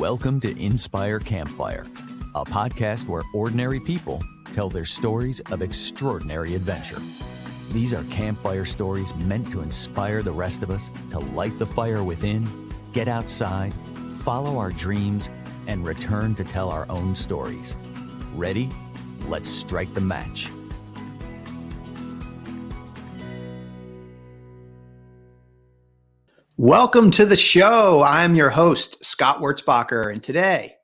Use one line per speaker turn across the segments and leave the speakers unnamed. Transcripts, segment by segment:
Welcome to Inspire Campfire, a podcast where ordinary people tell their stories of extraordinary adventure. These are campfire stories meant to inspire the rest of us to light the fire within, get outside, follow our dreams, and return to tell our own stories. Ready? Let's strike the match.
Welcome to the show. I'm your host, Scott Wurzbacher, and today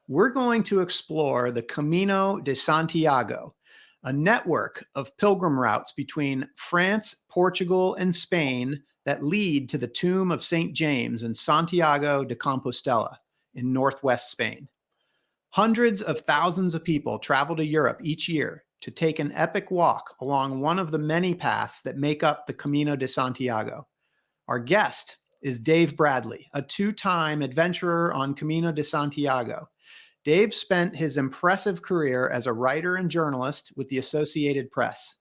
we're going to explore the Camino de Santiago, a network of pilgrim routes between France, Portugal, and Spain that lead to the tomb of St. James in Santiago de Compostela in northwest Spain. Hundreds of thousands of people travel to Europe each year to take an epic walk along one of the many paths that make up the Camino de Santiago. Our guest is Dave Bradley, a two-time adventurer on Camino de Santiago. Dave spent his impressive career as a writer and journalist with the Associated Press.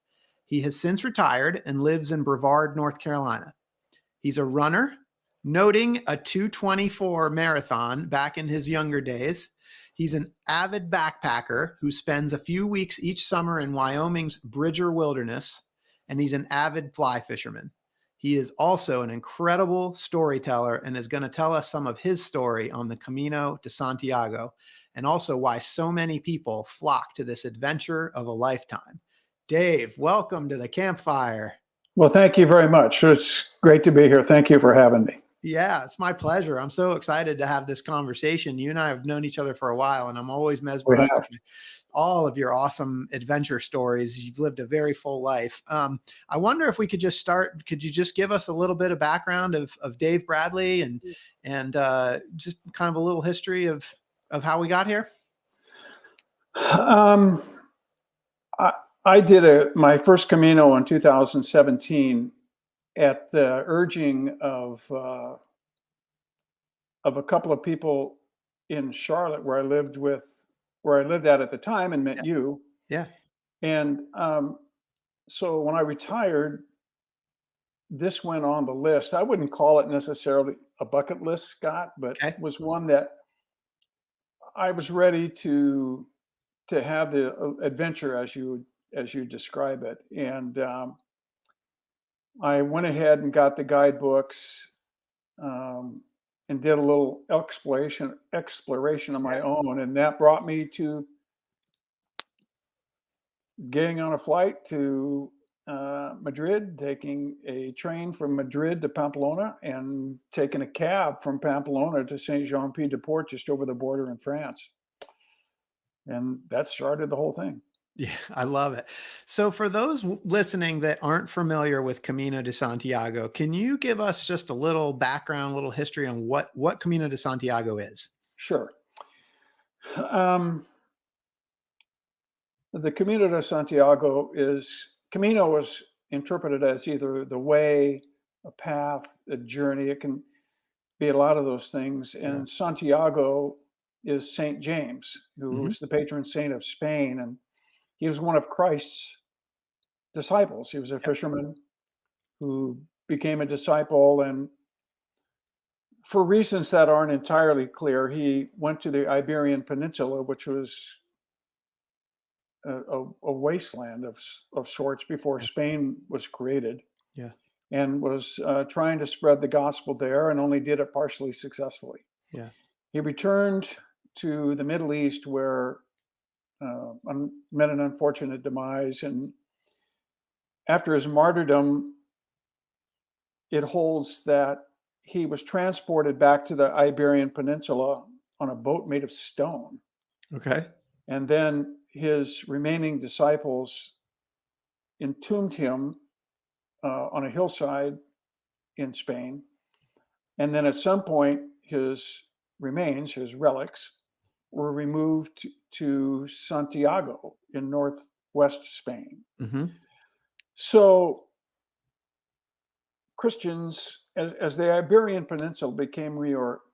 He has since retired and lives in Brevard, North Carolina. He's a runner, noting a 2:24 marathon back in his younger days. He's an avid backpacker who spends a few weeks each summer in Wyoming's Bridger Wilderness, and he's an avid fly fisherman. He is also an incredible storyteller and is going to tell us some of his story on the Camino de Santiago, and also why so many people flock to this adventure of a lifetime. Dave, welcome to the campfire.
Well, thank you very much. It's great to be here. Thank you for having me.
Yeah, it's my pleasure. I'm so excited to have this conversation. You and I have known each other for a while, and I'm always mesmerized by all of your awesome adventure stories. You've lived a very full life. I wonder if we could just start. Could you just give us a little bit of background of Dave Bradley and just kind of a little history of how we got here?
I did my first Camino in 2017 at the urging of a couple of people in Charlotte, where I lived at the time and met you.
Yeah.
And so when I retired, this went on the list. I wouldn't call it necessarily a bucket list, Scott, but it was one that I was ready to have the adventure as you describe it. And I went ahead and got the guidebooks and did a little exploration on my own. And that brought me to getting on a flight to Madrid, taking a train from Madrid to Pamplona, and taking a cab from Pamplona to Saint-Jean-Pied-de-Port, just over the border in France. And that started the whole thing.
Yeah, I love it. So for those listening that aren't familiar with Camino de Santiago, can you give us just a little background, a little history on what Camino de Santiago is?
Sure. The Camino de Santiago Camino was interpreted as either the way, a path, a journey. It can be a lot of those things. And Santiago is St. James, who was the patron saint of Spain. And he was one of Christ's disciples. He was a fisherman who became a disciple, and for reasons that aren't entirely clear, he went to the Iberian Peninsula, which was a wasteland of sorts before Spain was created, and was trying to spread the gospel there, and only did it partially successfully. He returned to the Middle East, where met an unfortunate demise, and after his martyrdom, it holds that he was transported back to the Iberian Peninsula on a boat made of stone.
Okay.
And then his remaining disciples entombed him on a hillside in Spain. And then at some point, his remains, his relics, were removed to Santiago in northwest Spain. So Christians, as the Iberian Peninsula became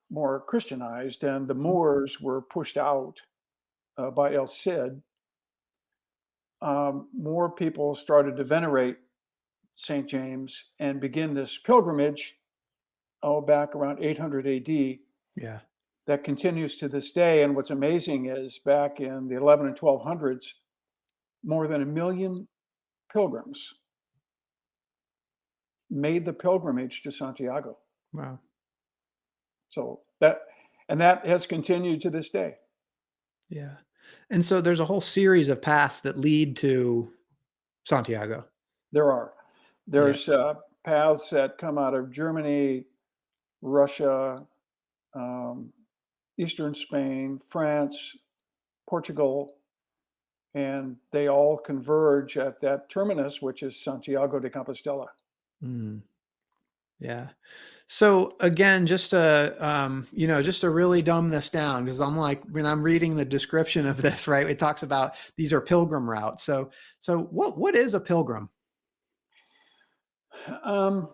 more Christianized, and the Moors were pushed out by El Cid, more people started to venerate St. James and begin this pilgrimage back around 800 AD that continues to this day. And what's amazing is back in the 11 and 1200s, more than 1 million pilgrims made the pilgrimage to Santiago.
Wow.
So that has continued to this day.
Yeah. And so there's a whole series of paths that lead to Santiago.
There are.
Yeah.
There's paths that come out of Germany, Russia, Eastern Spain, France, Portugal, and they all converge at that terminus, which is Santiago de Compostela.
Mm. Yeah. So again, just to just to really dumb this down, because I'm like, when I'm reading the description of this, right, it talks about these are pilgrim routes. So what is a pilgrim?
Um,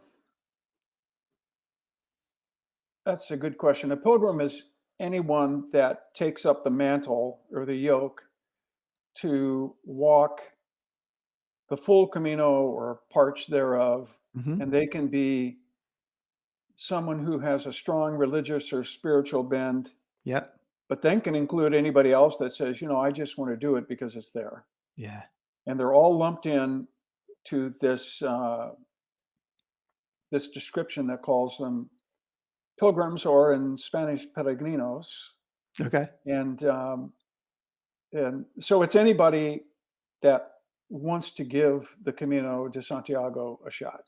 that's a good question. A pilgrim is anyone that takes up the mantle or the yoke to walk the full Camino or parts thereof,
Mm-hmm.
and they can be someone who has a strong religious or spiritual bend,
Yep.
but then can include anybody else that says, I just want to do it because it's there.
Yeah.
And they're all lumped in to this this description that calls them pilgrims, or in Spanish, peregrinos.
Okay.
And so it's anybody that wants to give the Camino de Santiago a shot.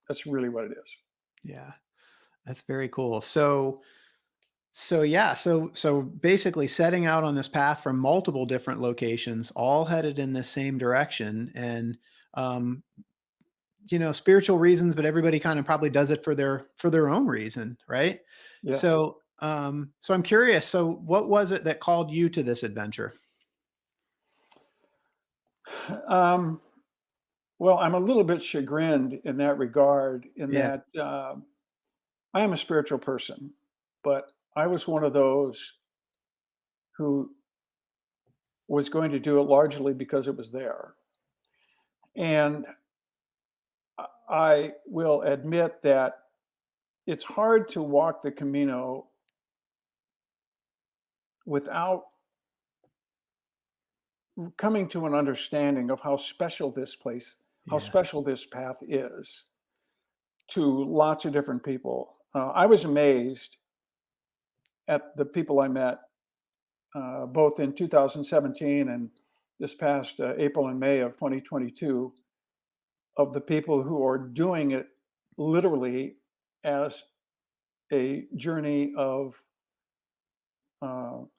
That's really what it is.
Yeah. That's very cool. So basically setting out on this path from multiple different locations, all headed in the same direction, and um, spiritual reasons, but everybody kind of probably does it for their own reason, right?
Yes.
So I'm curious. So what was it that called you to this adventure?
Well, I'm a little bit chagrined in that regard, in
Yeah.
that I am a spiritual person, but I was one of those who was going to do it largely because it was there. And I will admit that it's hard to walk the Camino without coming to an understanding of how special this place, how
Yeah.
special this path is to lots of different people. I was amazed at the people I met, both in 2017 and this past April and May of 2022, of the people who are doing it literally as a journey of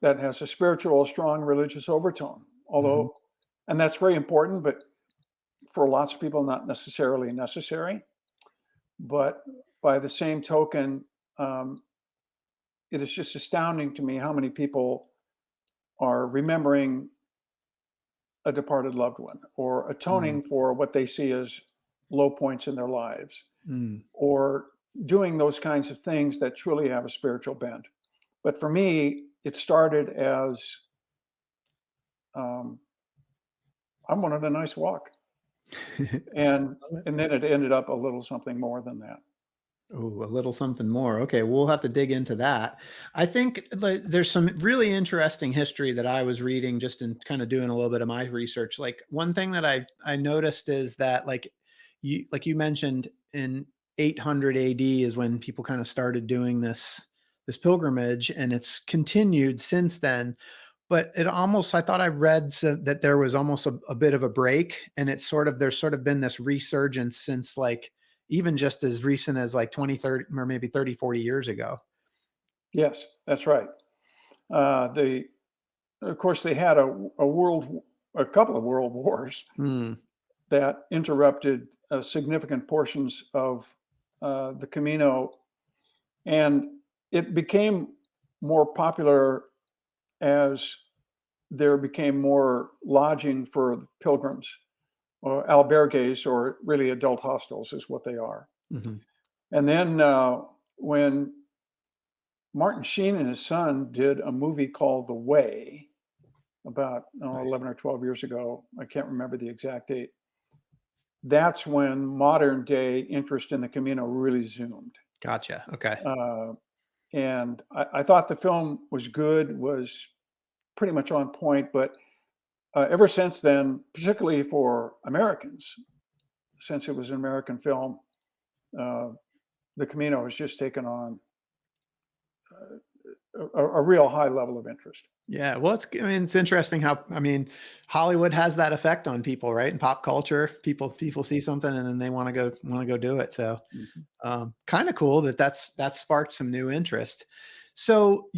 that has a spiritual, strong religious overtone.
Mhm.
Although, and that's very important, but for lots of people, not necessarily necessary. But by the same token, it is just astounding to me how many people are remembering a departed loved one, or
Mm.
atoning for what they see as low points in their lives,
Mm.
or doing those kinds of things that truly have a spiritual bent. But for me, it started as I wanted a nice walk, and
Love it.
and then it ended up a little something more than that.
Oh, a little something more. Okay, we'll have to dig into that. I think there's some really interesting history that I was reading just in kind of doing a little bit of my research. Like one thing that I noticed is that like you mentioned in 800 AD is when people kind of started doing this pilgrimage, and it's continued since then. But it almost, I thought I read that there was almost a bit of a break, and there's sort of been this resurgence since like even just as recent as like 20, 30, or maybe 30, 40 years ago.
Yes, that's right. They, of course, they had a couple of world wars
Mm,
that interrupted significant portions of the Camino, and it became more popular as there became more lodging for the pilgrims, or albergues, or really adult hostels is what they are.
mhm.
And then when Martin Sheen and his son did a movie called The Way about
Nice.
11 or 12 years ago, I can't remember the exact date, that's when modern day interest in the Camino really zoomed.
Gotcha. Okay.
Uh, And I thought the film was good, was pretty much on point. But ever since then, particularly for Americans, since it was an American film, the Camino has just taken on a real high level of interest.
Yeah, well, I mean, it's interesting how, I mean, Hollywood has that effect on people, right? In pop culture, people see something and then they want to go do it. So, kind of cool that sparked some new interest. So,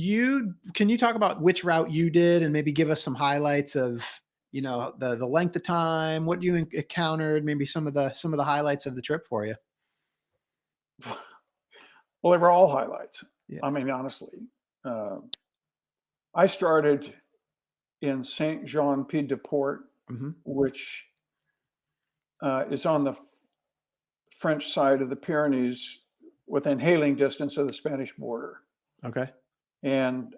can you talk about which route you did and maybe give us some highlights of, the length of time, what you encountered, maybe some of the highlights of the trip for you?
Well, they were all highlights.
Yeah.
I mean, honestly, I started in Saint Jean Pied de Port, which is on the French side of the Pyrenees, within hailing distance of the Spanish border.
Okay.
And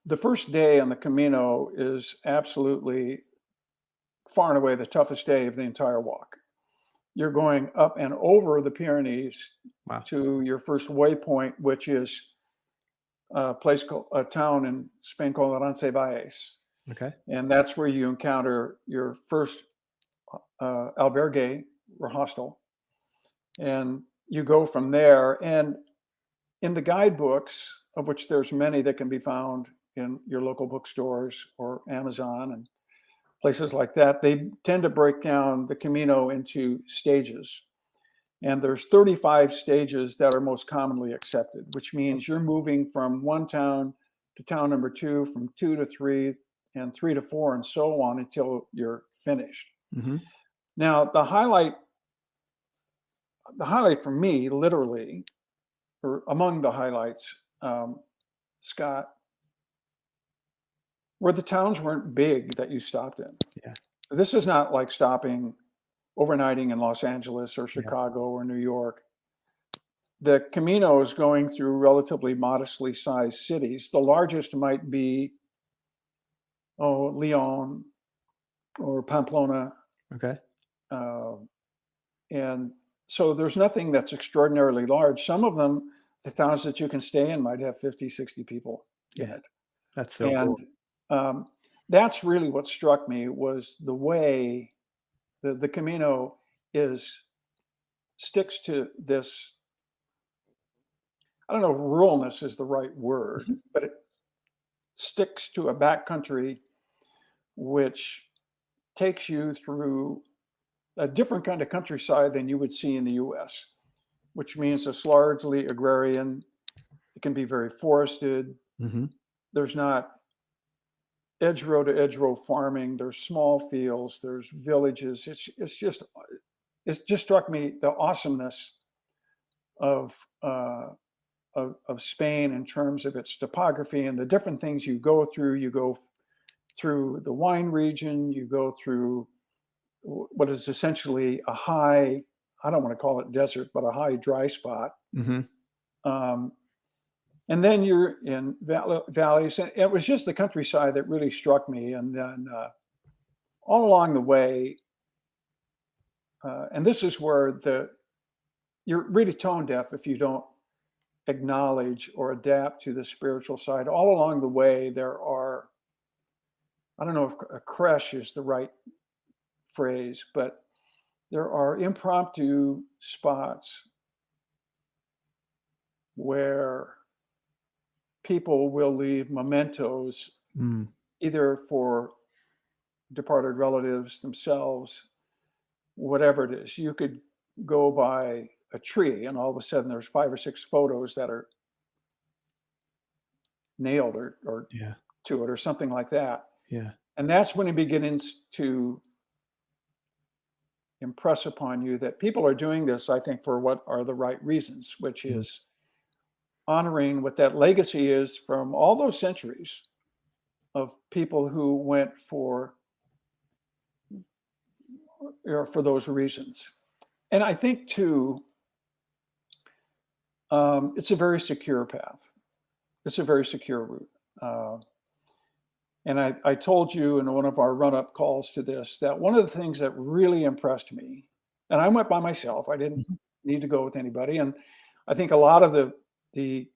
the first day on the Camino is absolutely far and away the toughest day of the entire walk. You're going up and over the Pyrenees to your first waypoint, which is a town in Spain called Roncesvalles.
Okay.
And that's where you encounter your first albergue or hostel. And you go from there. And in the guidebooks, of which there's many that can be found in your local bookstores or Amazon and places like that, they tend to break down the Camino into stages. And there's 35 stages that are most commonly accepted, which means you're moving from one town to town number 2, from 2 to 3, and 3 to 4, and so on until you're finished. Now, the highlight for me, literally, or among the highlights, Scott, where the towns weren't big that you stopped in.
Yeah.
This is not like overnighting in Los Angeles or Chicago or New York. The Camino is going through relatively modestly sized cities. The largest might be, Leon or Pamplona.
Okay.
And so there's nothing that's extraordinarily large. Some of them, the towns that you can stay in, might have 50, 60 people in it.
That's so cool.
And that's really what struck me, was the way the Camino sticks to this. I don't know if ruralness is the right word, but it sticks to a backcountry which takes you through a different kind of countryside than you would see in the US, which means it's largely agrarian. It can be very forested. There's not edge row to edge row farming. There's small fields. There's villages. It just struck me the awesomeness of Spain in terms of its topography and the different things you go through. You go through the wine region. You go through what is essentially a high, I don't want to call it desert, but a high dry spot. And then you're in valleys. And it was just the countryside that really struck me. And then all along the way, and this is where you're really tone deaf if you don't acknowledge or adapt to the spiritual side. All along the way, there are, I don't know if a creche is the right phrase, but there are impromptu spots where people will leave mementos, either for departed relatives themselves, whatever it is. You could go by a tree and all of a sudden there's 5 or 6 photos that are nailed or to it or something like that.
Yeah.
And that's when it begins to impress upon you that people are doing this, I think, for what are the right reasons, which is honoring what that legacy is from all those centuries of people who went for those reasons. And I think too, it's a very secure path. It's a very secure route. And I told you in one of our run-up calls to this that one of the things that really impressed me, and I went by myself, I didn't need to go with anybody, and I think a lot of the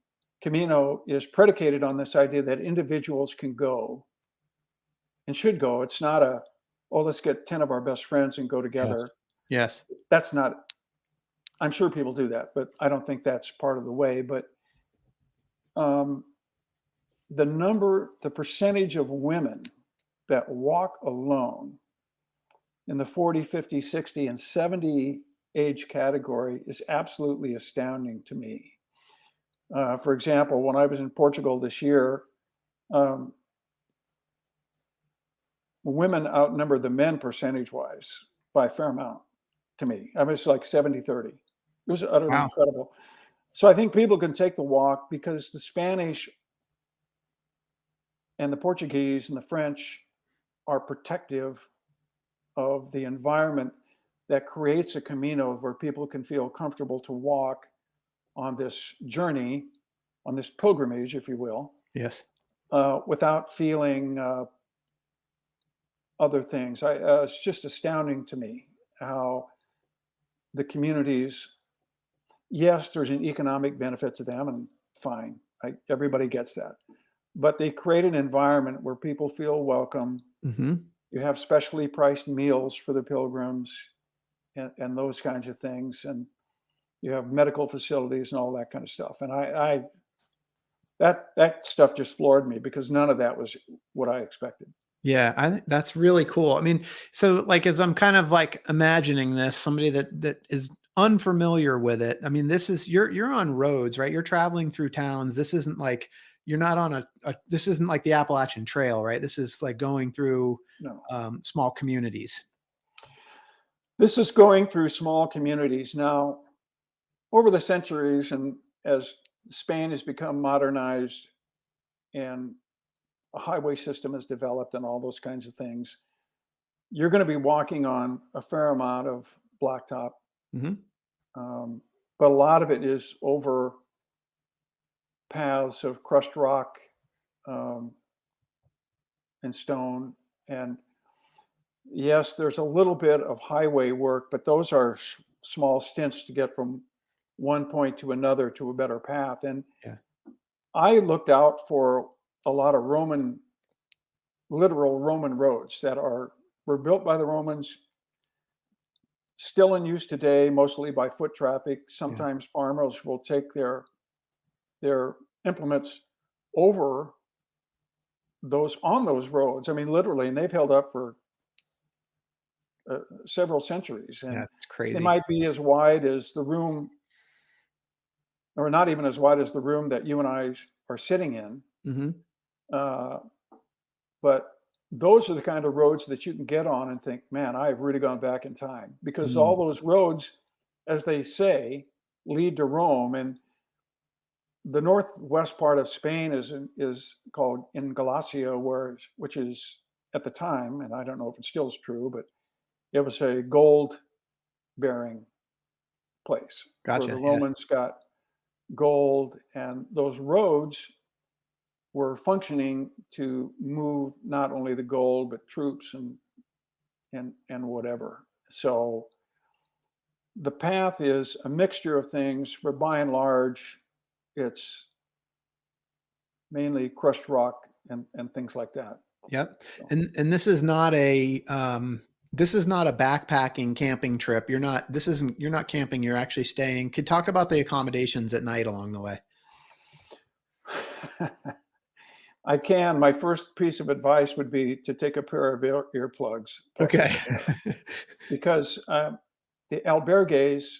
Camino is predicated on this idea that individuals can go and should go. It's not let's get 10 of our best friends and go together.
Yes.
That's not, I'm sure people do that, but I don't think that's part of the way. But the percentage of women that walk alone in the 40, 50, 60, and 70 age category is absolutely astounding to me. For example, when I was in Portugal this year, women outnumber the men percentage-wise by a fair amount to me. I mean, it's like 70-30. It was utterly incredible. So I think people can take the walk because the Spanish and the Portuguese and the French are protective of the environment that creates a Camino where people can feel comfortable to walk on this journey, on this pilgrimage, if you will.
Yes.
Without feeling other things. It's just astounding to me how the communities, yes, there's an economic benefit to them, and fine, everybody gets that. But they create an environment where people feel welcome.
Mm-hmm. You
have specially priced meals for the pilgrims and those kinds of things. And you have medical facilities and all that kind of stuff. And that stuff just floored me because none of that was what I expected.
Yeah, I think that's really cool. I mean, so like as I'm kind of like imagining this, somebody that is unfamiliar with it. I mean, this is you're on roads, right? You're traveling through towns. This isn't like you're not on this isn't like the Appalachian Trail, right? This is like going through small communities.
This is going through small communities. Now, over the centuries, and as Spain has become modernized and a highway system is developed and all those kinds of things, you're going to be walking on a fair amount of blacktop.
Mm-hmm.
But a lot of it is over paths of crushed rock and stone. And yes, there's a little bit of highway work, but those are small stints to get from one point to another to a better path. And I looked out for a lot of literal Roman roads that were built by the Romans, still in use today, mostly by foot traffic. Sometimes farmers will take their implements over on those roads. I mean, literally, and they've held up for several centuries. And
that's crazy.
It might be as wide as the room, or not even as wide as the room that you and I are sitting in.
Mm-hmm.
But those are the kind of roads that you can get on and think, man, I've really gone back in time, because all those roads, as they say, lead to Rome. And the northwest part of Spain is called in Galicia, which is at the time, and I don't know if it still is true, but it was a gold bearing place.
Gotcha.
Where the Romans got gold, and those roads were functioning to move not only the gold but troops and whatever. So the path is a mixture of things. For by and large, it's mainly crushed rock and things like that.
Yep. So. And this is not a backpacking camping trip. You're not camping, you're actually staying. Could talk about the accommodations at night along the way.
I can. My first piece of advice would be to take a pair of earplugs.
Okay.
Because the albergues,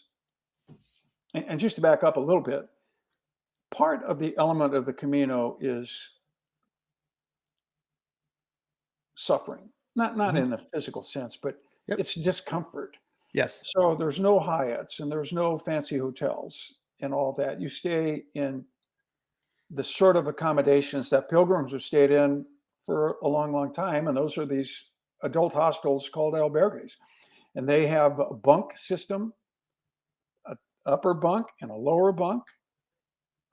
and just to back up a little bit, part of the element of the Camino is suffering. Not in the physical sense, but it's discomfort.
Yes.
So there's no Hyatts and there's no fancy hotels and all that. You stay in the sort of accommodations that pilgrims have stayed in for a long, long time. And those are these adult hostels called albergues. And they have a bunk system, an upper bunk and a lower bunk,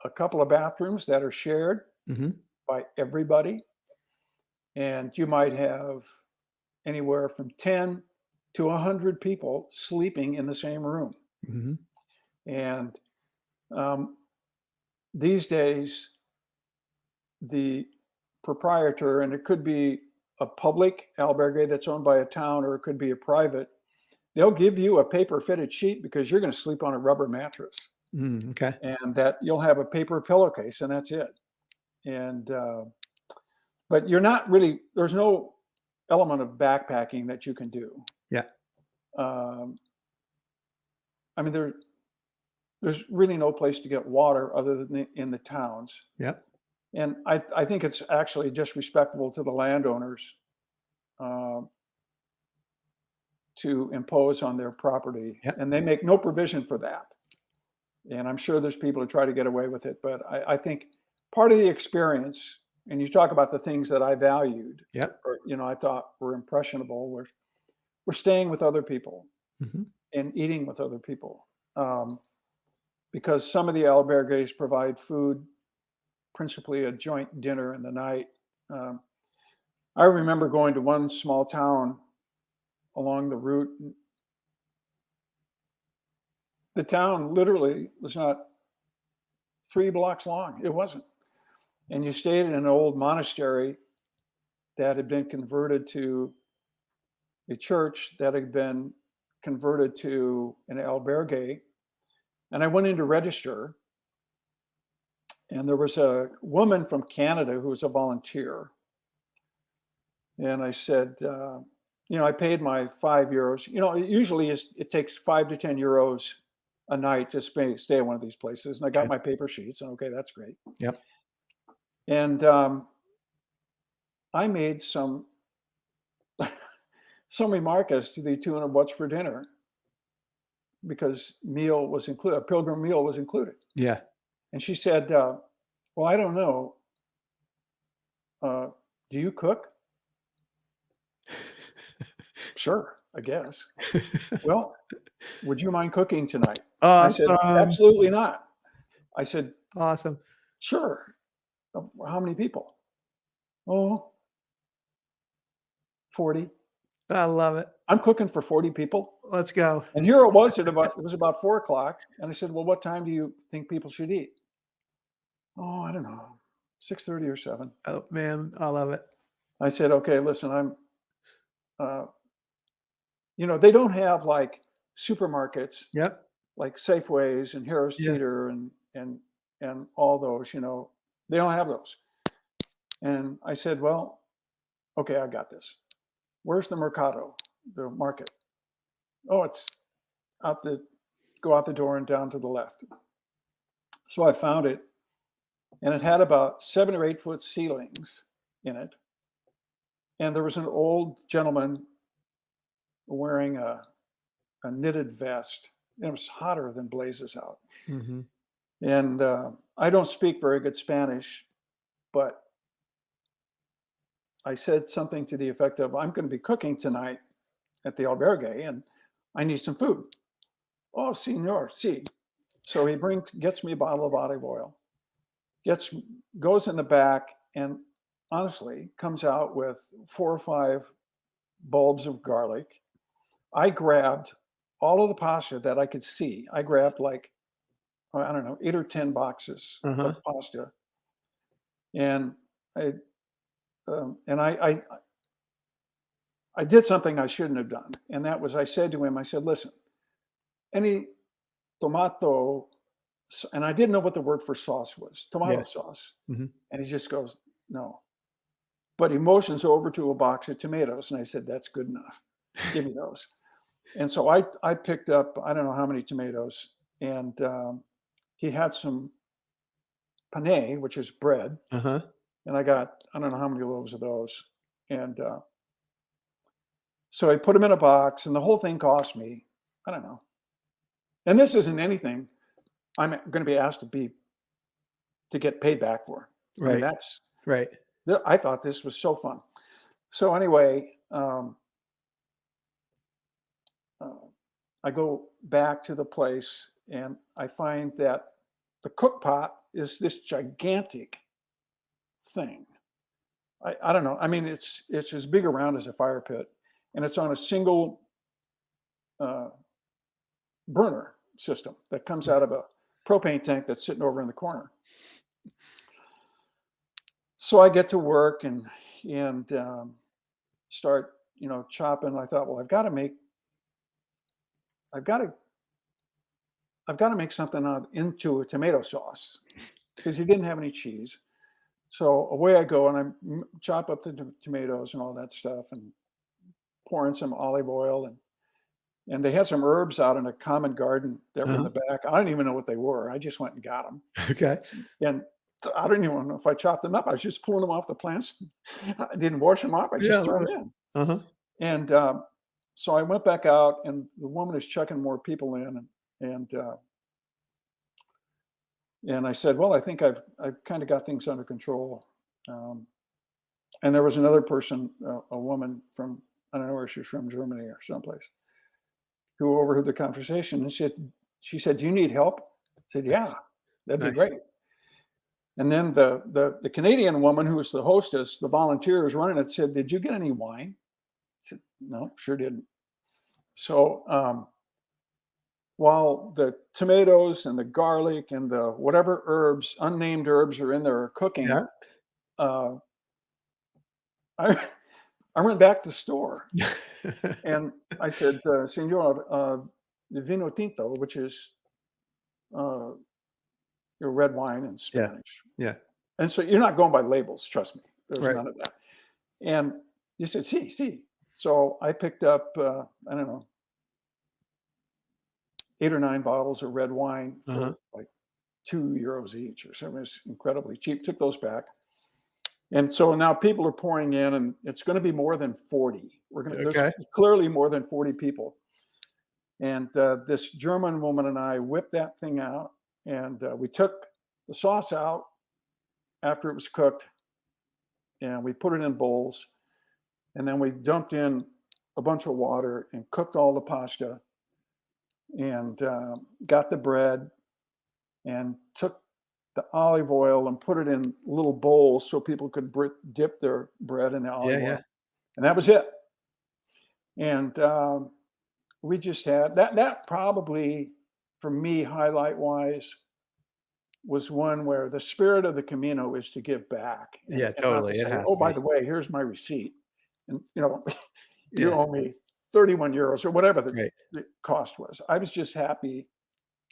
a couple of bathrooms that are shared by everybody. And you might have anywhere from 10 to 100 people sleeping in the same room. Mm-hmm. And These days, the proprietor, and it could be a public albergue that's owned by a town, or it could be a private, they'll give you a paper fitted sheet because you're going to sleep on a rubber mattress.
Okay.
And that you'll have a paper pillowcase, and that's it. And but you're not really, there's no element of backpacking that you can do.
Yeah.
I mean, there's really no place to get water other than in the towns.
Yep.
And I think it's actually disrespectful to the landowners to impose on their property.
Yep.
And they make no provision for that. And I'm sure there's people who try to get away with it, but I think part of the experience, and you talk about the things that I valued,
Yep.
or I thought were impressionable, we're staying with other people and eating with other people, because some of the albergues provide food, principally a joint dinner in the night. I remember going to one small town along the route. The town literally was not 3 blocks long. It wasn't. And you stayed in an old monastery that had been converted to a church that had been converted to an albergue. And I went in to register, and there was a woman from Canada who was a volunteer. And I said, I paid my €5. Usually it takes 5 to 10 euros a night to stay at one of these places. And I got my paper sheets. And okay, that's great.
Yep.
And I made some remark as to the tune of what's for dinner, because meal was included, a pilgrim meal was included.
Yeah.
And she said, well, I don't know. Do you cook? Sure, I guess. Well, would you mind cooking tonight?
Awesome.
I said, absolutely not. I said,
Awesome.
sure. How many people? Oh, 40.
I love it.
I'm cooking for 40 people.
Let's go.
And here it was it was about 4 o'clock. And I said, well, what time do you think people should eat? Oh, I don't know, 6:30 or 7.
Oh man, I love it.
I said, okay, listen, they don't have like supermarkets,
Yep.
like Safeways and Harris Teeter and all those, they don't have those. And I said, well, okay, I got this. Where's the mercado, the market? Oh, it's go out the door and down to the left. So I found it, and it had about 7 or 8 foot ceilings in it. And there was an old gentleman wearing a knitted vest. It was hotter than blazes out.
Mm-hmm.
And I don't speak very good Spanish, but I said something to the effect of, I'm going to be cooking tonight at the albergue, and I need some food. Oh, senor, si. So he gets me a bottle of olive oil, goes in the back, and honestly comes out with 4 or 5 bulbs of garlic. I grabbed all of the pasta that I could see. I grabbed like, I don't know, 8 or 10 boxes of pasta. And I did something I shouldn't have done. And that was, I said to him, listen, any tomato, and I didn't know what the word for sauce was, tomato sauce. Mm-hmm. And he just goes, no. But he motions over to a box of tomatoes. And I said, that's good enough. Give me those. And so I picked up, I don't know how many tomatoes. And he had some penne, which is bread.
Uh-huh.
And I got, I don't know how many loaves of those. And so I put them in a box, and the whole thing cost me, I don't know. And this isn't anything I'm going to be asked to get paid back for.
Right.
I mean, that's
right.
I thought this was so fun. So anyway, I go back to the place, and I find that the cook pot is this gigantic thing. I don't know. I mean, it's as big around as a fire pit, and it's on a single burner system that comes out of a propane tank that's sitting over in the corner. So I get to work and start, chopping. I thought, well, I've got to make something into a tomato sauce because he didn't have any cheese. So away I go and I chop up the tomatoes and all that stuff and pour in some olive oil and they had some herbs out in a common garden that were in the back. I don't even know what they were. I just went and got them.
Okay.
And I don't even know if I chopped them up. I was just pulling them off the plants. I didn't wash them off. I just threw them in.
Uh-huh.
And so I went back out, and the woman is checking more people in, and I said, "Well, I think I've kind of got things under control." And there was another person, a woman from, I don't know where she's from, Germany or someplace, who overheard the conversation, and she said, "Do you need help?" I said, "Yeah, that'd be great." And then the Canadian woman who was the hostess, the volunteer who was running it, said, "Did you get any wine?" I said, "No, sure didn't." So while the tomatoes and the garlic and the whatever herbs, unnamed herbs are in there cooking, I went back to the store and I said, "Senor, vino tinto," which is your red wine in Spanish.
Yeah.
And so you're not going by labels, trust me. There's
Right.
none of that. And he said, "See." So I picked up, I don't know, 8 or 9 bottles of red wine for like €2 each or something. It was incredibly cheap. Took those back. And so now people are pouring in, and it's going to be more than 40. There's clearly more than 40 people. And this German woman and I whipped that thing out, and we took the sauce out after it was cooked, and we put it in bowls, and then we dumped in a bunch of water and cooked all the pasta, and got the bread, and took the olive oil and put it in little bowls so people could dip their bread in the olive oil. And that was it. And we just had that probably, for me, highlight wise, was one where the spirit of the Camino is to give back.
And totally.
Say, by the way, here's my receipt. And, you owe me 31 euros or whatever the cost was. I was just happy.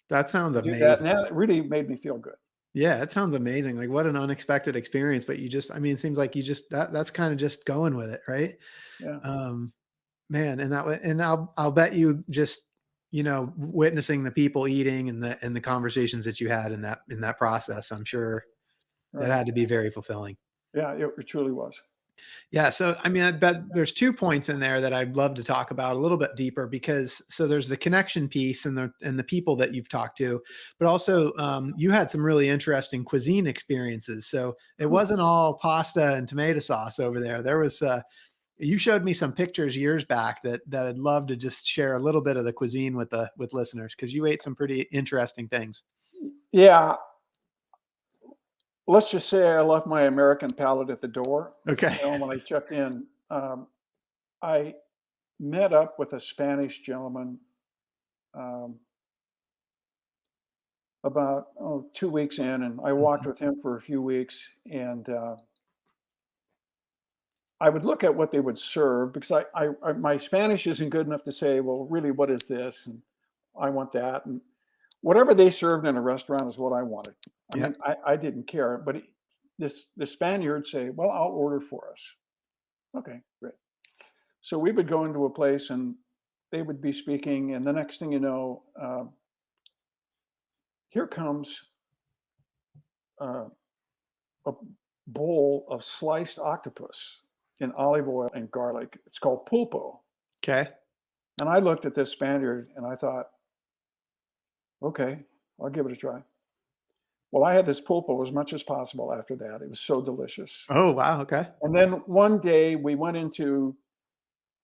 That sounds amazing.
That, and that really made me feel good.
Yeah, it sounds amazing. Like, what an unexpected experience, but it seems like that's kind of just going with it, right?
Yeah.
Man, and I'll bet you just, witnessing the people eating and the conversations that you had in that process, I'm sure that had to be very fulfilling.
Yeah, it truly was.
Yeah. So, I bet there's 2 points in there that I'd love to talk about a little bit deeper, because there's the connection piece and the people that you've talked to, but also you had some really interesting cuisine experiences. So it wasn't all pasta and tomato sauce over there. There was, you showed me some pictures years back that I'd love to just share a little bit of the cuisine with listeners, because you ate some pretty interesting things.
Yeah. Let's just say I left my American palate at the door.
Okay.
When I checked in, I met up with a Spanish gentleman about 2 weeks in, and I walked with him for a few weeks, and I would look at what they would serve, because I my Spanish isn't good enough to say, well, really, what is this? And I want that. And whatever they served in a restaurant is what I wanted. I mean, I didn't care, but the Spaniard say, well, I'll order for us. Okay, great. So we would go into a place and they would be speaking, and the next thing you know, here comes a bowl of sliced octopus in olive oil and garlic. It's called pulpo.
Okay.
And I looked at this Spaniard and I thought, okay, I'll give it a try. Well, I had this pulpo as much as possible after that. It was so delicious.
Oh, wow. Okay.
And then one day we went into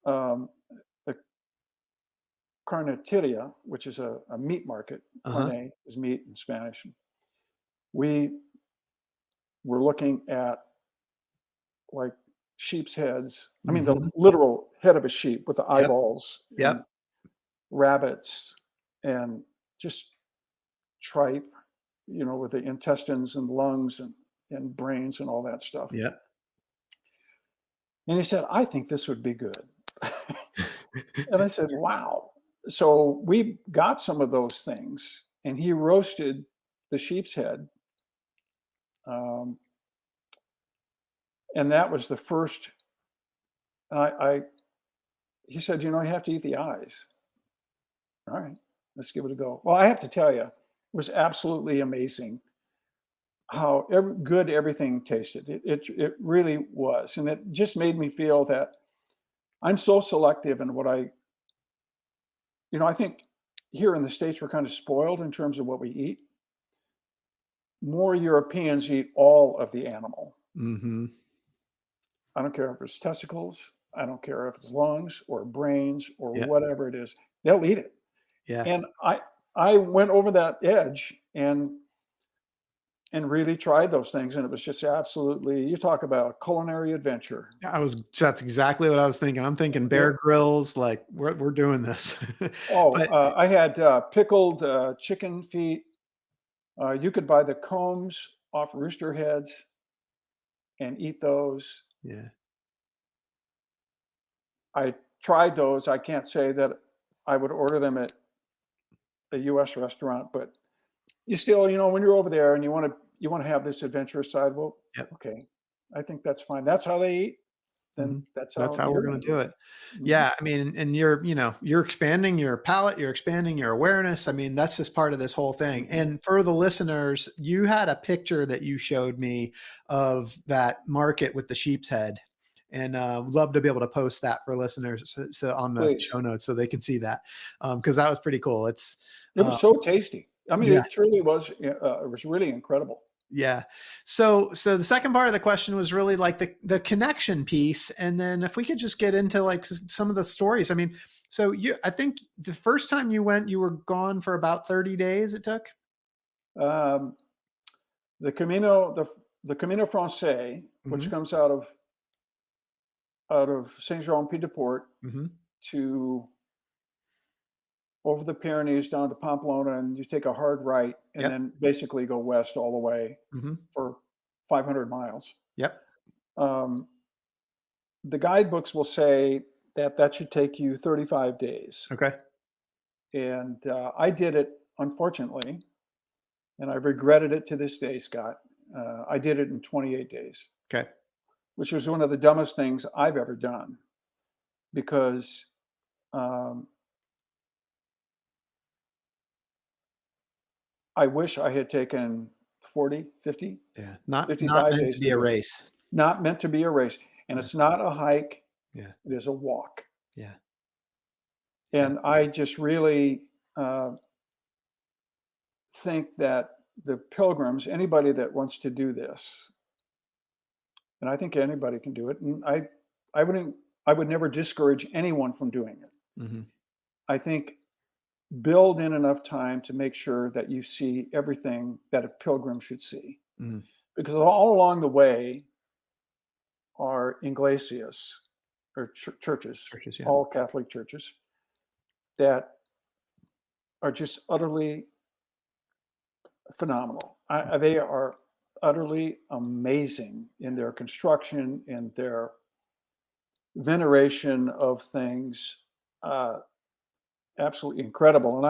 a carniceria, which is a meat market. Carne is meat in Spanish. We were looking at like sheep's heads. I mean, the literal head of a sheep with the eyeballs.
Yep.
Rabbits and just tripe with the intestines and lungs and brains and all that stuff.
Yeah.
And he said, I think this would be good. And I said, wow. So we got some of those things, and he roasted the sheep's head. And that was the first. And he said, you have to eat the eyes. All right, let's give it a go. Well, I have to tell you, it was absolutely amazing how good everything tasted. It really was. And it just made me feel that I'm so selective in what I think here in the States, we're kind of spoiled in terms of what we eat. More Europeans eat all of the animal.
Mm-hmm.
I don't care if it's testicles. I don't care if it's lungs or brains or
Yeah.
whatever it is. They'll eat it.
Yeah.
And I went over that edge and really tried those things. And it was just absolutely, you talk about a culinary adventure.
That's exactly what I was thinking. I'm thinking Bear Grylls, like we're doing this.
I had pickled chicken feet. You could buy the combs off rooster heads and eat those.
Yeah.
I tried those. I can't say that I would order them at a U.S. restaurant, but you still, when you're over there and you want to have this adventurous side, well, okay, I think that's fine. That's how they eat. Then that's how
we're going to do it.
Mm-hmm.
Yeah. I mean, and you're expanding your palate, you're expanding your awareness. I mean, that's just part of this whole thing.
Mm-hmm.
And for the listeners, you had a picture that you showed me of that market with the sheep's head. And love to be able to post that for listeners so on the show notes so they can see that because that was pretty cool. It
was so tasty. I mean, it truly was. It was really incredible.
Yeah. So the second part of the question was really like the connection piece, and then if we could just get into like some of the stories. I mean, so I think the first time you went, you were gone for about 30 days. It took.
The Camino Francais, which comes out of Saint-Jean-Pied-de-Port to over the Pyrenees down to Pamplona, and you take a hard right and then basically go west all the way for 500 miles.
Yep.
The guidebooks will say that should take you 35 days.
Okay.
And I did it, unfortunately, and I regretted it to this day, Scott. I did it in 28 days.
Okay.
Which was one of the dumbest things I've ever done, because I wish I had taken 40, 50,
not
55
meant
days
to be a race.
Not meant to be a race. And it's not a hike.
Yeah.
It is a walk.
Yeah.
And I just really think that the pilgrims, anybody that wants to do this, and I think anybody can do it. And I would never discourage anyone from doing it.
Mm-hmm.
I think build in enough time to make sure that you see everything that a pilgrim should see. Mm-hmm. Because all along the way are iglesias, or churches, all Catholic churches, that are just utterly phenomenal. They are utterly amazing in their construction, in their veneration of things. Absolutely incredible.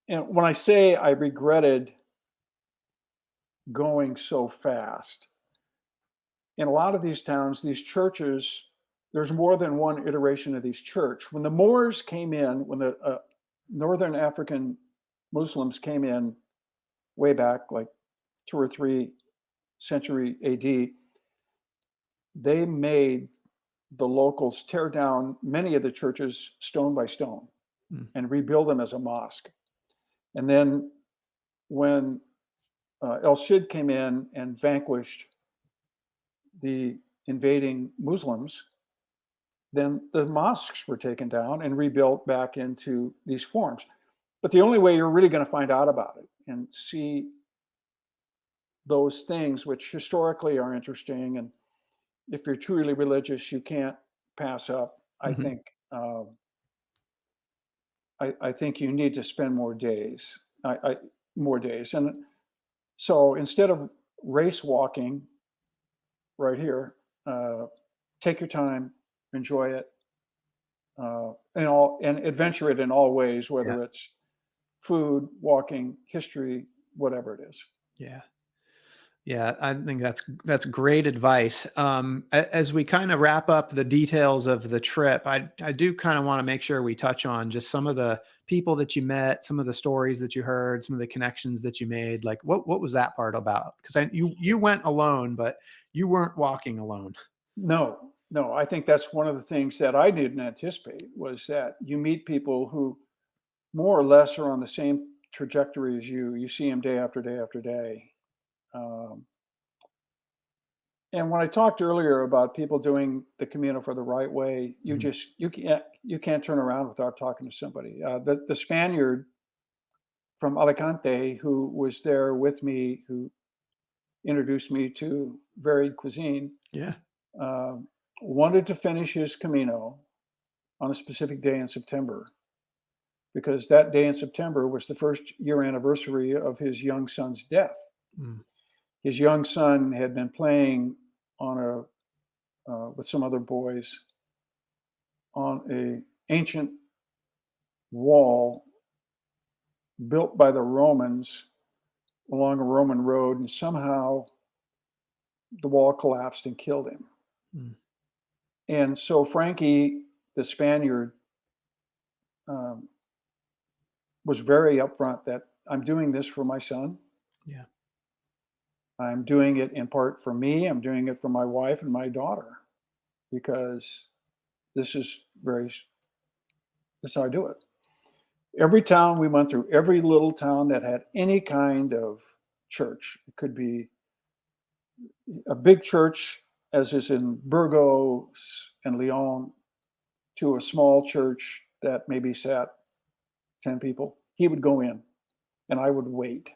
And when I say I regretted going so fast, in a lot of these towns, these churches, there's more than one iteration of these church. When the Moors came in, when the Northern African Muslims came in way back, like 2 or 3 century AD, they made the locals tear down many of the churches stone by stone and rebuild them as a mosque. And then when El Cid came in and vanquished the invading Muslims, then the mosques were taken down and rebuilt back into these forms. But the only way you're really going to find out about it and see those things which historically are interesting, and if you're truly religious, you can't pass up. I think I think you need to spend more days. More days, and So instead of race walking right here, take your time, enjoy it, and adventure it in all ways,
Yeah.
whether it's food, walking, history, whatever it is.
Yeah. Yeah, I think that's great advice. As we kind of wrap up the details of the trip, I do kind of want to make sure we touch on just some of the people that you met, some of the stories that you heard, some of the connections that you made. Like what was that part about? Because you went alone, but you weren't walking alone.
No, no, I think that's one of the things that I didn't anticipate was that you meet people who more or less are on the same trajectory as you. You see them day after day after day. Um, and when I talked earlier about people doing the Camino for the right way,
Mhm.
you can't turn around without talking to somebody. The Spaniard from Alicante who was there with me, who introduced me to varied cuisine,
Yeah.
um, wanted to finish his Camino on a specific day in September because that day in September was the first year anniversary of his young son's death.
Mm.
His young son had been playing on with some other boys on a ancient wall built by the Romans along a Roman road, and somehow the wall collapsed and killed him.
Mm.
And so Frankie, the Spaniard, um, was very upfront that I'm doing this for my son.
Yeah.
I'm doing it in part for me. I'm doing it for my wife and my daughter because this is how I do it. Every town we went through, every little town that had any kind of church, it could be a big church, as is in Burgos and Lyon, to a small church that maybe sat 10 people. He would go in and I would wait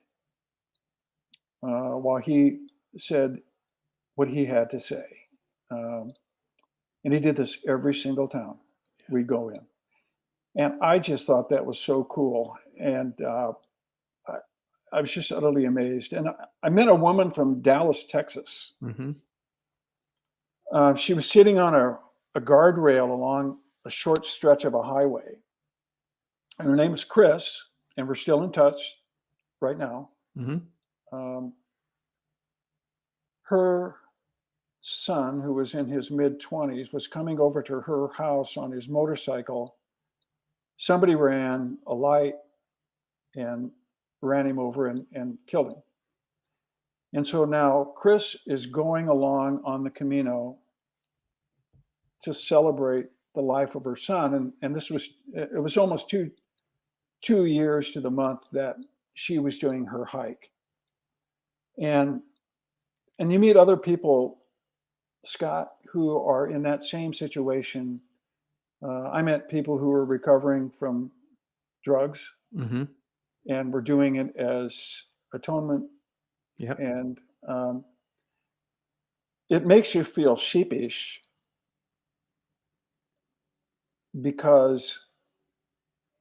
while he said what he had to say. And he did this every single town we'd go in. And I just thought that was so cool. And I was just utterly amazed. And I met a woman from Dallas, Texas.
Mm-hmm.
She was sitting on a guardrail along a short stretch of a highway. And her name is Chris, and we're still in touch right now.
Mm-hmm.
Her son, who was in his mid-20s, was coming over to her house on his motorcycle. Somebody ran a light and ran him over and killed him. And so now Chris is going along on the Camino to celebrate the life of her son. And it was almost two years to the month that she was doing her hike. And you meet other people, Scott, who are in that same situation. I met people who were recovering from drugs,
Mm-hmm.
and were doing it as atonement.
Yep.
And it makes you feel sheepish because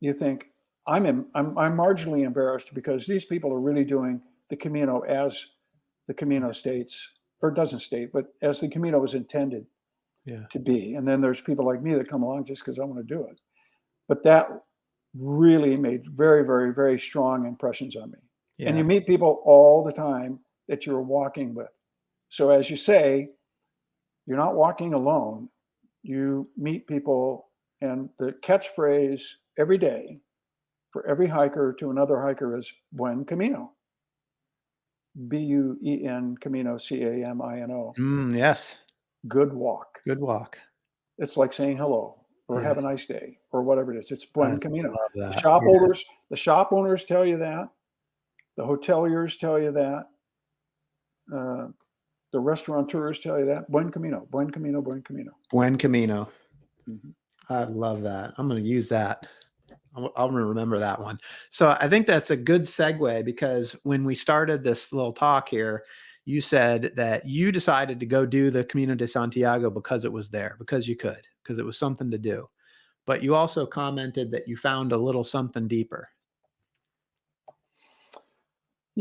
you think I'm marginally embarrassed because these people are really doing the Camino as the Camino states, or doesn't state, but as the Camino was intended to be. And then there's people like me that come along just because I want to do it. But that really made very, very, very strong impressions on me.
Yeah.
And you meet people all the time that you're walking with. So as you say, you're not walking alone. You meet people, and the catchphrase every day for every hiker to another hiker is Buen Camino. Buen Camino, Camino.
Yes.
Good walk.
Good walk.
It's like saying hello or
Yeah.
have a nice day or whatever it is. It's Buen Camino.
Love that.
The shop owners tell you that. The hoteliers tell you that. The restaurateurs tell you that. Buen Camino, Buen Camino, Buen Camino.
Buen Camino.
Mm-hmm.
I love that. I'm going to use that. I'll remember that one. So I think that's a good segue because when we started this little talk here, you said that you decided to go do the Camino de Santiago because it was there, because you could, because it was something to do. But you also commented that you found a little something deeper.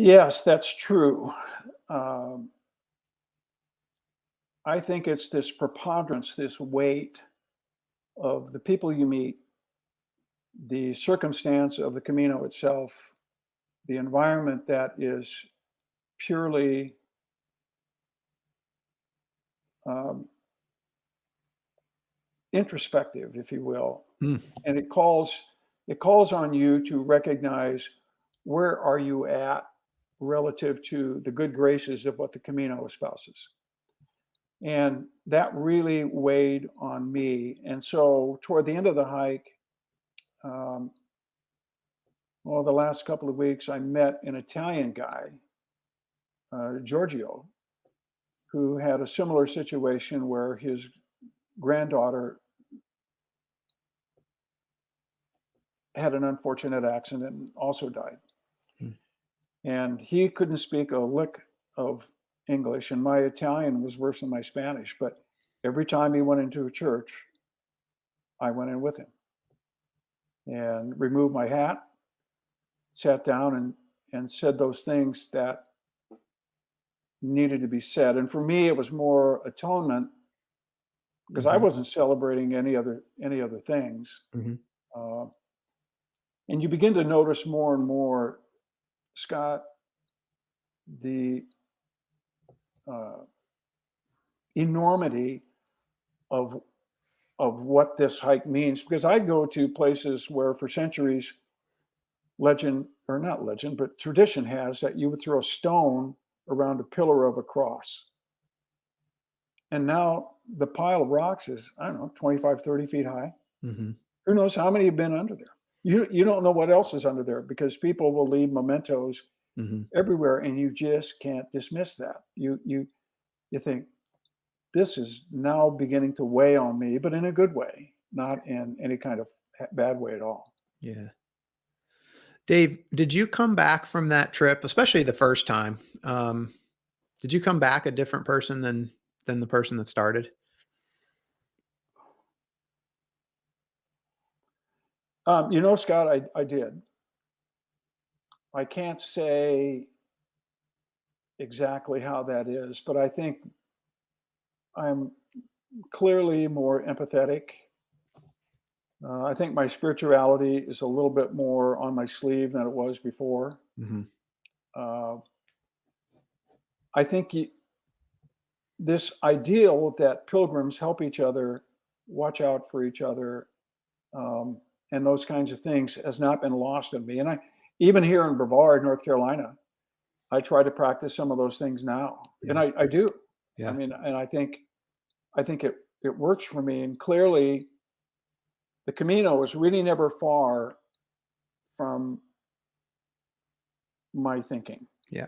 Yes, that's true. Um, I think it's this preponderance, this weight of the people you meet, the circumstance of the Camino itself, the environment that is purely um, introspective, if you will,
Mm.
and it calls on you to recognize where are you at relative to the good graces of what the Camino espouses. And that really weighed on me. And so toward the end of the hike, um, well, the last couple of weeks, I met an Italian guy, Giorgio, who had a similar situation where his granddaughter had an unfortunate accident and also died.
Mm.
And he couldn't speak a lick of English, and my Italian was worse than my Spanish. But every time he went into a church, I went in with him and removed my hat, sat down, and said those things that needed to be said. And for me, it was more atonement because I
Mhm.
wasn't celebrating any other things.
Mhm.
Uh, and you begin to notice more and more, Scott, the uh, enormity of what this hike means. Because I go to places where for centuries, legend, or not legend, but tradition has that you would throw a stone around a pillar of a cross. And now the pile of rocks is, I don't know, 25, 30 feet high.
Mhm.
Who knows how many have been under there? You don't know what else is under there because people will leave mementos
Mhm.
everywhere, and you just can't dismiss that. You think this is now beginning to weigh on me, but in a good way, not in any kind of bad way at all.
Yeah. Dave, did you come back from that trip, especially the first time? Did you come back a different person than the person that started?
Scott, I did. I can't say exactly how that is, but I think I'm clearly more empathetic. I think my spirituality is a little bit more on my sleeve than it was before.
Mhm.
Uh, I think this ideal that pilgrims help each other, watch out for each other, um, and those kinds of things has not been lost on me. And even here in Brevard, North Carolina, I try to practice some of those things now, and
Yeah.
I do. I
Yeah.
mean, and I think it works for me. And clearly, the Camino is really never far from my thinking.
Yeah.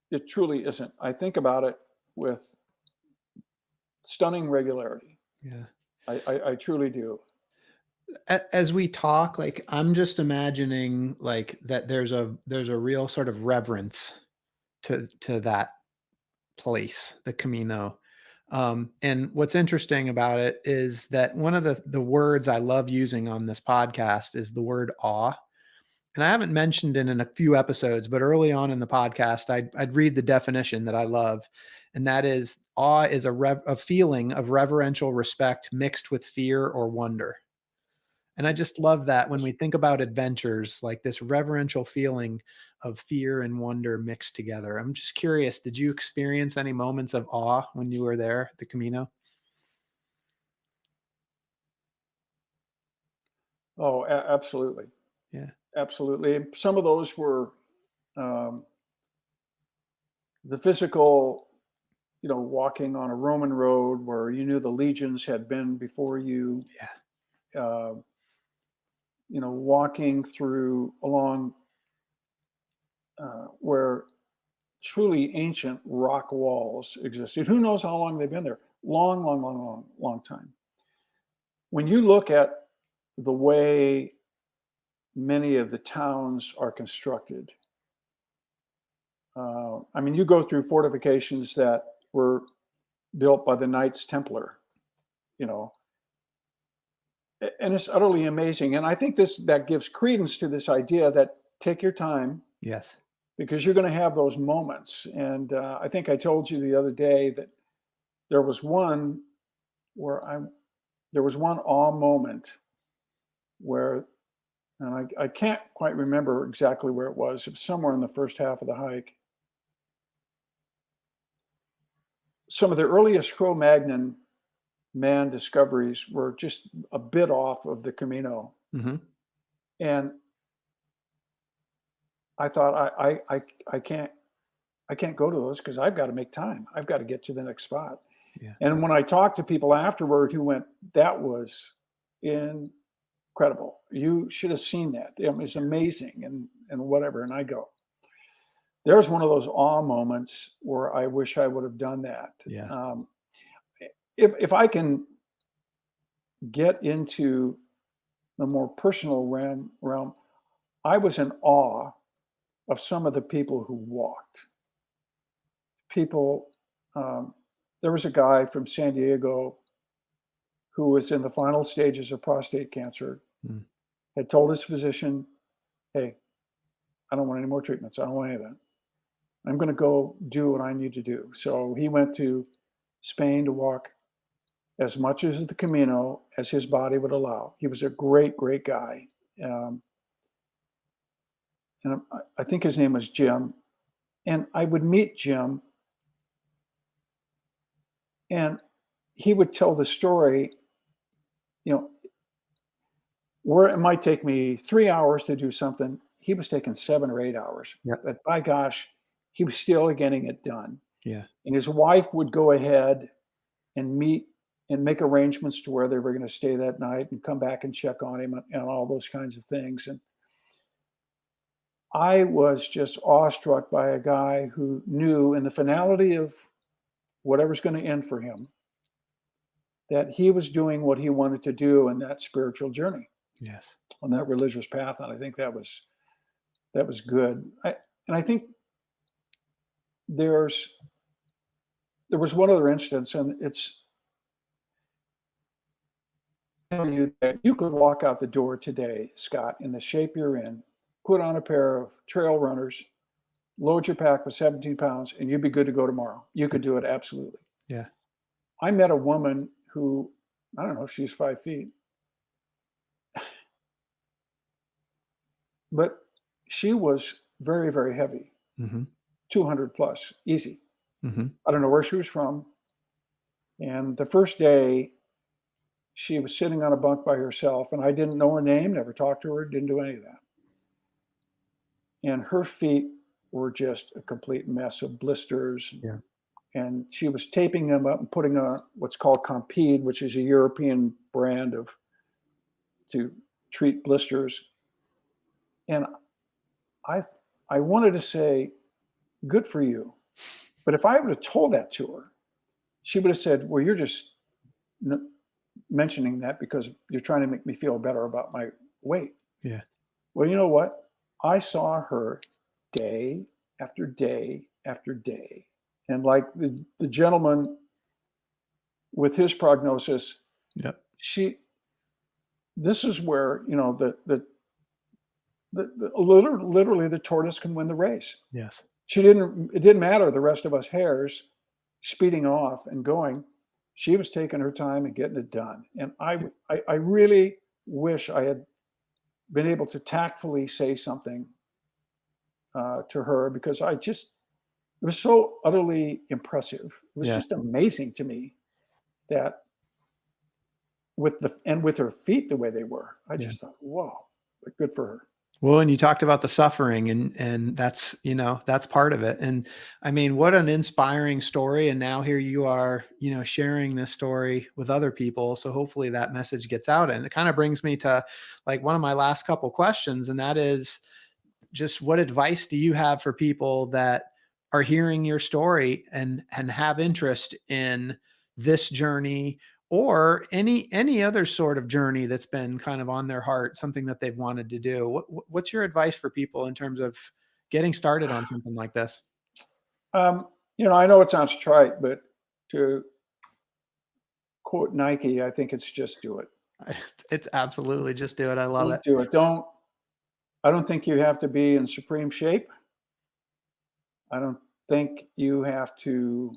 It truly isn't. I think about it with stunning regularity.
Yeah.
I truly do.
As we talk, like I'm just imagining like that there's a real sort of reverence to that place, the Camino. And what's interesting about it is that one of the words I love using on this podcast is the word awe. And I haven't mentioned it in a few episodes, but early on in the podcast, I'd read the definition that I love, and that is awe is a feeling of reverential respect mixed with fear or wonder. And I just love that when we think about adventures, like this reverential feeling of fear and wonder mixed together. I'm just curious, did you experience any moments of awe when you were there at the Camino?
Oh, absolutely,
Yeah.
absolutely. Some of those were um, the physical, walking on a Roman road where you knew the legions had been before you.
Yeah.
Uh, walking through along where truly ancient rock walls existed. Who knows how long they've been there? Long, long, long, long, long time. When you look at the way many of the towns are constructed, I mean, you go through fortifications that were built by the Knights Templar, you know, and it's utterly amazing. And I think that gives credence to this idea that take your time,
Yes.
because you're going to have those moments. And I think I told you the other day that there was one awe moment where, and I can't quite remember exactly where it was. It was somewhere in the first half of the hike. Some of the earliest Cro-Magnon man discoveries were just a bit off of the Camino.
Mm-hmm.
And I thought, I can't go to those because I've got to make time. I've got to get to the next spot.
Yeah.
And when I talked to people afterward who went, that was incredible. You should have seen that. It was amazing and whatever. And I go, there's one of those awe moments where I wish I would have done that.
Yeah.
If I can get into the more personal realm, I was in awe of some of the people who walked. People, there was a guy from San Diego who was in the final stages of prostate cancer, had told his physician, hey, I don't want any more treatments. I don't want any of that. I'm going to go do what I need to do. So he went to Spain to walk as much as the Camino as his body would allow. He was a great, great guy. And I think his name was Jim. And I would meet Jim, and he would tell the story, where it might take me 3 hours to do something, he was taking 7 or 8 hours.
Yeah.
But by gosh, he was still getting it done.
Yeah.
And his wife would go ahead and meet and make arrangements to where they were going to stay that night and come back and check on him and all those kinds of things. And I was just awestruck by a guy who knew in the finality of whatever's going to end for him, that he was doing what he wanted to do in that spiritual journey.
Yes.
On that religious path. And I think that was good. I think there was one other instance, and it's telling you that you could walk out the door today, Scott, in the shape you're in, put on a pair of trail runners, load your pack with 17 pounds, and you'd be good to go tomorrow. You could do it, absolutely.
Yeah.
I met a woman who, I don't know if she's 5 feet, but she was very, very heavy, 200 plus, easy. I don't know where she was from. And the first day, she was sitting on a bunk by herself, and I didn't know her name, never talked to her, didn't do any of that. And her feet were just a complete mess of blisters.
Yeah.
And she was taping them up and putting on what's called Compede, which is a European brand to treat blisters. And I wanted to say, good for you. But if I would have told that to her, she would have said, well, you're just mentioning that because you're trying to make me feel better about my weight.
Yeah.
Well, you know what? I saw her day after day after day. And like the gentleman with his prognosis,
yep.
This is where, literally the tortoise can win the race.
Yes.
It didn't matter the rest of us hares speeding off and going. She was taking her time and getting it done. And I really wish I had been able to tactfully say something to her, because it was so utterly impressive. It was just amazing to me that with her feet the way they were, I just thought, whoa, good for her.
Well, and you talked about the suffering and that's, that's part of it. And I mean, what an inspiring story. And now here you are, sharing this story with other people. So hopefully that message gets out. And it kind of brings me to like one of my last couple questions. And that is just, what advice do you have for people that are hearing your story and have interest in this journey, or any other sort of journey that's been kind of on their heart, something that they've wanted to do? What's your advice for people in terms of getting started on something like this?
I know it sounds trite, but to quote Nike, I think it's just do it.
It's absolutely just do it. I love it.
Do it. I don't think you have to be in supreme shape. I don't think you have to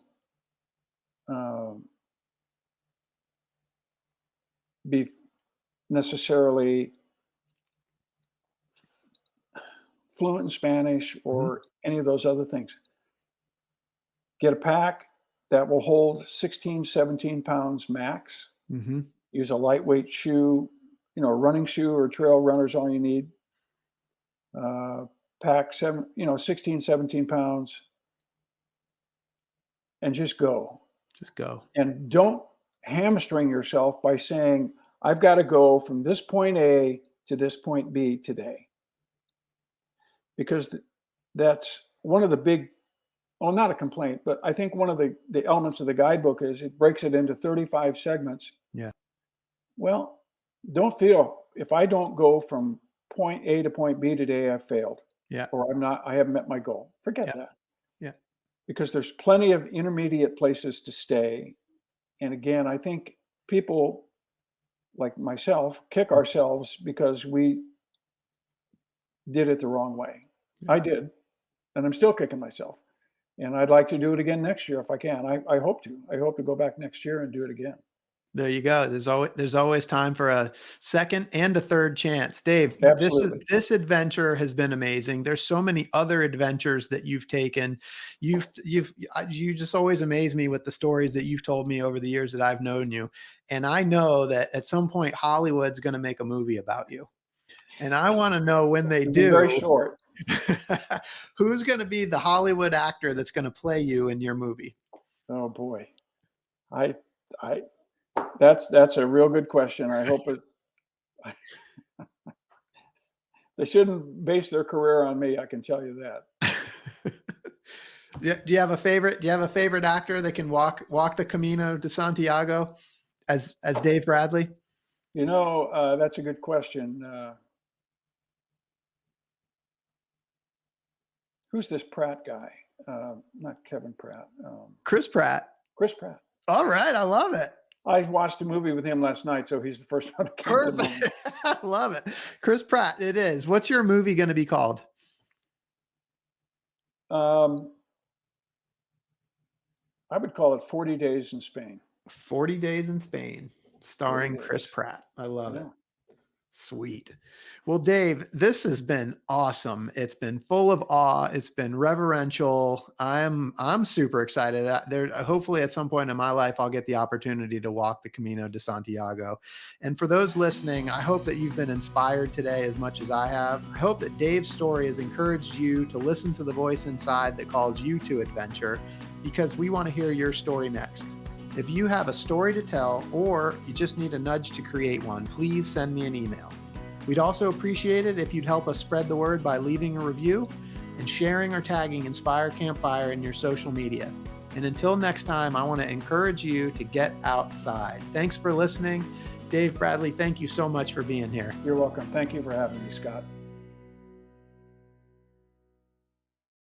be necessarily fluent in Spanish or any of those other things. Get a pack that will hold 16, 17 pounds max. Use a lightweight shoe, a running shoe or trail runner's all you need. Pack 16, 17 pounds and just go.
Just go.
And don't hamstring yourself by saying, I've got to go from this point A to this point B today. Because that's one of the big, not a complaint, but I think one of the elements of the guidebook is it breaks it into 35 segments.
Yeah.
Well, don't feel if I don't go from point A to point B today, I've failed.
Yeah.
Or I haven't met my goal. Forget that.
Yeah.
Because there's plenty of intermediate places to stay. And again, I think people like myself kick ourselves because we did it the wrong way. Yeah. I did. And I'm still kicking myself. And I'd like to do it again next year if I can. I hope to. I hope to go back next year and do it again.
There you go. There's always time for a second and a third chance. Dave, this adventure has been amazing. There's so many other adventures that you've taken. You just always amaze me with the stories that you've told me over the years that I've known you. And I know that at some point Hollywood's going to make a movie about you. And I want to know when they do.
Very short.
Who's going to be the Hollywood actor that's going to play you in your movie?
Oh boy. That's a real good question. I hope they shouldn't base their career on me. I can tell you that.
Do you have a favorite actor that can walk the Camino de Santiago as Dave Bradley?
That's a good question. Who's this Pratt guy? Not Kevin Pratt.
Chris Pratt.
Chris Pratt.
All right. I love it.
I watched a movie with him last night, so he's the first one to come to mind.
I love it. Chris Pratt, it is. What's your movie going to be called?
I would call it 40 Days in Spain.
40 Days in Spain, starring Chris Pratt. I love it. Sweet. Well, Dave, this has been awesome. It's been full of awe. It's been reverential. I'm super excited. Hopefully at some point in my life, I'll get the opportunity to walk the Camino de Santiago. And for those listening, I hope that you've been inspired today as much as I have. I hope that Dave's story has encouraged you to listen to the voice inside that calls you to adventure, because we want to hear your story next. If you have a story to tell, or you just need a nudge to create one, please send me an email. We'd also appreciate it if you'd help us spread the word by leaving a review and sharing or tagging Inspire Campfire in your social media. And until next time, I want to encourage you to get outside. Thanks for listening. Dave Bradley, thank you so much for being here.
You're welcome. Thank you for having me, Scott.